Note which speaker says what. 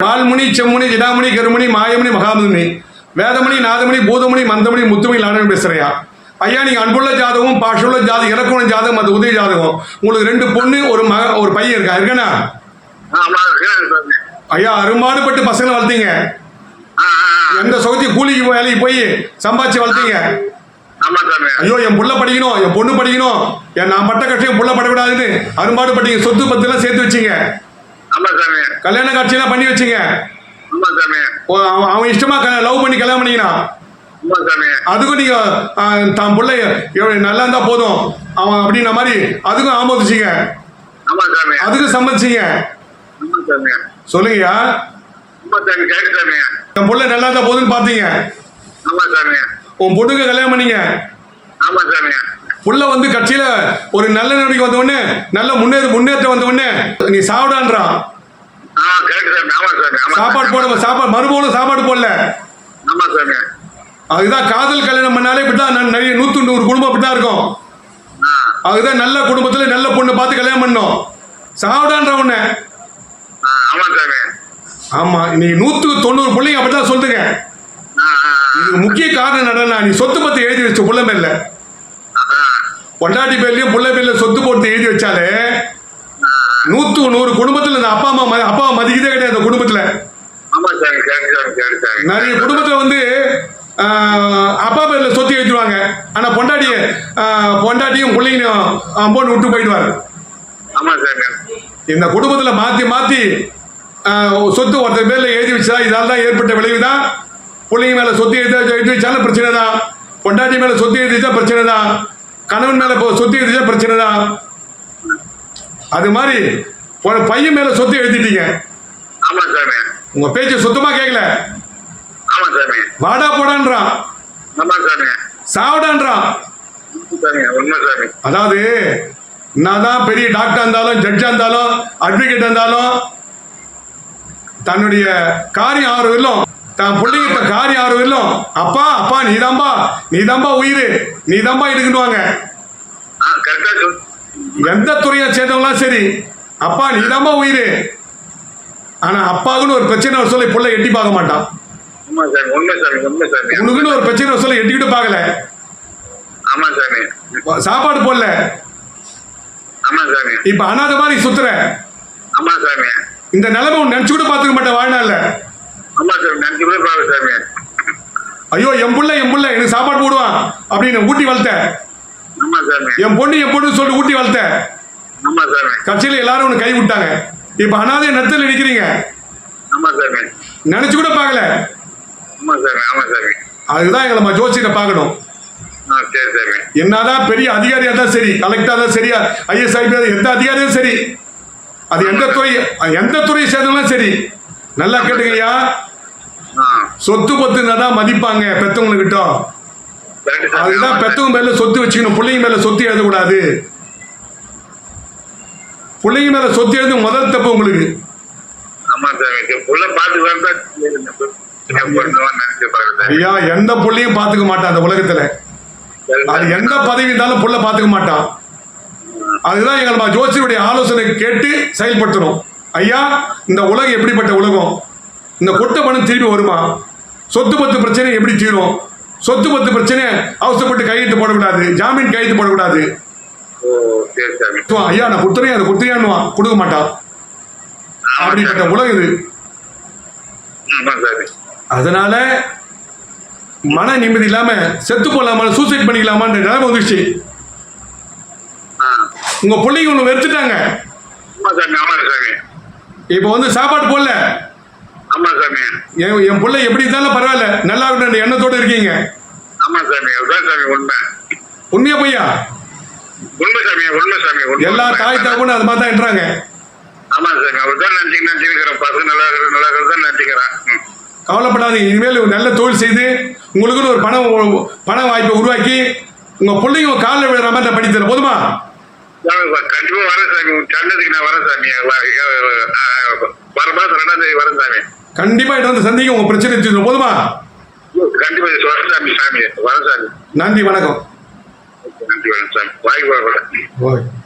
Speaker 1: வால்முனி செம்முனி ஜிடாமணி கருமணி மாயமணி மகாமுனி வேதமணி நாதமணி பூதமணி மந்தமணி முத்துமணி நாடகம் பேசுறியா ஐயா? நீங்க அன்புள்ள ஜாதகம் பாஷுள்ள ஜாதகம் இலக்குண ஜாதகம் அது உதவி ஜாதகம் உங்களுக்கு 2 பொண்ணு ஒரு பையன் இருக்கா இருக்கனா? ஐயா அரும்பாடுபட்டு பசங்களை வளர்த்தீங்க, எந்த சொகத்தையும் கூலிக்கு வேலைக்கு போய் சம்பாதிச்சு வளர்த்தீங்க. ஐயோ என் புள்ள படிக்கணும், என் பொண்ணு படிக்கணும், நான் பட்ட கஷ்டம் புள்ள படக்கூடாதுன்னு அரும்பாடுபட்டீங்க. சொத்து பத்து எல்லாம் சேர்த்து வச்சீங்க, கல்யாண காட்சியெல்லாம் பண்ணி வச்சீங்க. அவன் இஷ்டமா லவ் பண்ணி கல்யாணம் பண்ணீங்கன்னா அதுக்கும் நீங்க தான் பிள்ளை நல்லா இருந்தா போதும் அவன் அப்படின்ன மாதிரி அதுக்கும் ஆமோதிச்சீங்க, அதுக்கும் சம்மதிச்சீங்க. சொல்லுங்கய்யா, என் பிள்ளை நல்லா இருந்தா போதுன்னு பாத்தீங்க, உன் பொண்ணுக்கு கல்யாணம் பண்ணீங்க. புள்ள வந்து கட்சியில ஒரு நல்ல நம்பிக்கை வந்த உடனே நல்ல முன்னேற்றம் வந்த உடனே நீ சாப்பிடான்றான். சாப்பாடு போட சாப்பாடு மறுபோலும் சாப்பாடு போடல. அதுதான் காதல் கல்யாணம் பண்ணாலே இப்படிதான் நிறைய 100 குடும்பம் இப்படிதான் இருக்கும். அதுதான் நல்ல குடும்பத்துல நல்ல பொண்ணு பார்த்து கல்யாணம் பண்ணோம். சாப்பிடான்ற உடனே ஆமா நீ 190 பிள்ளைங்க அப்படிதான் சொல்லுங்க. இதுக்கு முக்கிய காரணம் என்னன்னா நீ சொத்து பத்தி எழுதி வச்ச புள்ள மேல பொண்டாட்டி பேர்லயும் புள்ள பேர்ல சொத்து போட்டு எழுதி வச்சாலே 100 குடும்பத்துல இந்த அப்பா மதிக்கதே கிடையாது. அந்த குடும்பத்துல நிறைய குடும்பத்துல வந்து அப்பா பேர்ல சொத்து எழுதிடுவாங்க, ஆனா பொண்டாட்டியும் பிள்ளைங்களையும் போட்டு விட்டு போயிடுவாரு. இந்த குடும்பத்துல மாத்தி மாத்தி சொத்து ஒருத்தர் பேர்ல எழுதி வச்சா இதால தான் ஏற்பட்ட விளைவுதான். பிள்ளைங்க மேல சொத்து எழுதி வச்சாலும் பிரச்சனை தான், பொண்டாட்டி மேல சொத்து எழுதி வச்சா பிரச்சனை தான், கணவன் மேல சொத்து எழுதி வச்சா பிரச்சனை தான். அது மாதிரி பையன் மேல சொத்து எழுதிட்டீங்க. உங்க பேச்சு சுத்தமா கேட்கல. வாடா போடான்றான், சாவடான்றான். அதாவது என்னதான் பெரிய டாக்டர் இருந்தாலும் ஜட்ஜா இருந்தாலும் அட்வொகேட் இருந்தாலும் தன்னுடைய காரியம் ஆறு வரலும் தான் பிள்ளைங்க காரியம் ஆறு வரலும் அப்பா அப்பா நீதாம்பா உயிர் நீதாம்பா இருக்குன்னுவாங்க. எந்த துறையை சேர்ந்தவங்களாம் சரி அப்பா நீதாம்பா உயிர். ஆனா அப்பாவுன்னு ஒரு பிரச்சனை சொல்ல பிள்ளை எட்டி பார்க்க மாட்டான். உனக்குன்னு ஒரு பிரச்சனை சொல்ல எட்டிக்கிட்டு பார்க்கல, சாப்பாடு போடல, இப்ப அனாத மாதிரி சுத்துற. இந்த நிலைமை நினைச்சு கூட பாத்துக்க மாட்டேன் வாழ்நாள்ல. ஐயோ என் புள்ள எனக்கு சாப்பாடு போடுவான் அப்படின்னு ஊட்டி வளர்த்த, என் பொண்ணு சொல்லிட்டு ஊட்டி வளர்த்த. கட்சியில எல்லாரும் உனக்கு கை விட்டாங்க, இப்ப அனாதைய நெத்தில் நிக்கிறீங்க, நினைச்சு கூட பார்க்கல. அதுதான் எங்களை ஜோசியில பார்க்கணும். என்னதான் பெரிய அதிகாரியா தான் சரி, கலெக்டரா தான் சரி, ஐஎஸ் ஐபிஎஸ் எந்த அதிகாரியும் சரி, அது எந்த துறையை சேர்ந்தாலும் சரி, நல்லா கேட்டுங்கய்யா. சொத்து பத்துனாதான் மதிப்பாங்க பெத்தவங்ககிட்ட. அதுதான் பெத்தவங்க மேல சொத்து வச்சுக்கணும், பிள்ளைங்க மேல சொத்து எழுதக்கூடாது. பிள்ளைங்க மேல சொத்து எழுது முதல் தப்பு உங்களுக்கு. ஐயா எந்த புள்ளையும் பாத்துக்க மாட்டான் அந்த உலகத்துல, அது எந்த பதவி இருந்தாலும் புள்ள பாத்துக்க மாட்டான். அதுதான் எங்கள் ஜோசியுடைய ஆலோசனை கேட்டு செயல்படுத்தணும். ஐயா இந்த உலகம் எப்படிப்பட்ட உலகம், இந்த கொட்ட பணம் திரும்பி வருமா, சொத்து பத்து பிரச்சனை எப்படி தீரும், சொத்து பத்து பிரச்சனை அவசரப்பட்டு கையெழுத்து போடக்கூடாது, ஜாமீன் கையெழுத்து போடக்கூடாது. ஐயா நான் குத்துறேன் அதை குத்துறியான்னுவான், கொடுக்க மாட்டான். அப்படிப்பட்ட உலகம் இது. அதனால மன நிம்மதி இல்லாம செத்து போலாமா சூசைட் பண்ணிக்கலாமான்ற நிலைமை வந்துருச்சு. உங்க பிள்ளைங்க ஒண்ணு வெறுத்துட்டாங்க, இப்ப வந்து சாப்பாடு போடல. என் பிள்ளை எப்படி இருந்தாலும் பரவாயில்ல நல்லா இருக்கணும் எண்ணத்தோட இருக்கீங்க. உண்மையா பொய்யா? எல்லா தாய் தகவலும் அது மாதிரி தான் என்றாங்க. கவலைப்படாதீங்க, இனிமேல் நல்ல தொழில் செய்து உங்களுக்குன்னு ஒரு பண வாய்ப்பை உருவாக்கி உங்க பிள்ளைங்க காலில் விழுற மாதிரி நான் படித்தேன். போதுமா?
Speaker 2: கண்டிப்பா வரேன் சாமி, சன்னதிக்கு நான் வரேன் சாமி, வர மாசம் 2ஆம் தேதி வரேன் சாமி.
Speaker 1: கண்டிப்பா இடம் வந்து சந்திக்க உங்க பிரச்சனை தீர்ந்து. போதுமா?
Speaker 2: கண்டிப்பா வரேன் சாமி, வரேன் சாமி.
Speaker 1: நன்றி, வணக்கம்.
Speaker 2: நன்றி, வணக்கம் சாமி. வாய்ப்பு.